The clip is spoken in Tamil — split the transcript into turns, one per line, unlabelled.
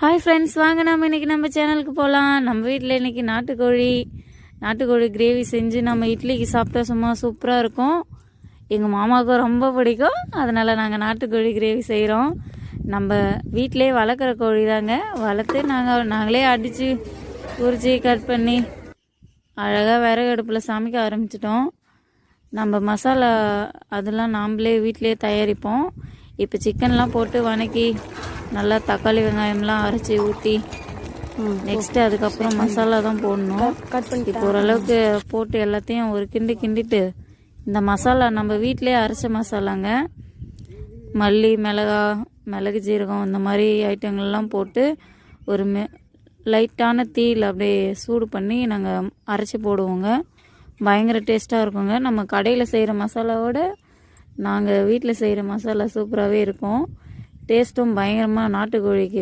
ஹாய் ஃப்ரெண்ட்ஸ், வாங்க நம்ம இன்றைக்கி நம்ம சேனலுக்கு போகலாம். நம்ம வீட்டில் இன்றைக்கி நாட்டுக்கோழி கிரேவி செஞ்சு நம்ம இட்லிக்கு சாப்பிட்டா சும்மா சூப்பராக இருக்கும். எங்கள் மாமாவுக்கும் ரொம்ப பிடிக்கும். அதனால் நாங்கள் நாட்டுக்கோழி கிரேவி செய்கிறோம். நம்ம வீட்டிலே வளர்க்குற கோழி தாங்க. வளர்த்து நாங்களே அடித்து உரித்து கட் பண்ணி அழகாக விறகு அடுப்பில் சமைக்க ஆரம்பிச்சிட்டோம். நம்ம மசாலா அதெல்லாம் நாம்ளே வீட்டிலே தயாரிப்போம். இப்போ சிக்கன்லாம் போட்டு வதக்கி நல்லா தக்காளி வெங்காயம்லாம் அரைச்சி ஊற்றி நெக்ஸ்ட்டு அதுக்கப்புறம் மசாலா தான் போடணும். இப்போ ஓரளவுக்கு போட்டு எல்லாத்தையும் ஒரு கிண்டிட்டு இந்த மசாலா நம்ம வீட்டிலே அரைச்ச மசாலாங்க, மல்லி மிளகு ஜீரகம் இந்த மாதிரி ஐட்டங்கள்லாம் போட்டு ஒரு லைட்டான தீயில் அப்படியே சூடு பண்ணி நாங்கள் அரைச்சி போடுவோங்க. பயங்கர டேஸ்ட்டாக இருக்குங்க. நம்ம கடையில் செய்கிற மசாலாவோட நாங்கள் வீட்டில் செய்கிற மசாலா சூப்பராகவே இருக்கும். டேஸ்ட்டும் பயங்கரமாக நாட்டுக்கோழிக்கு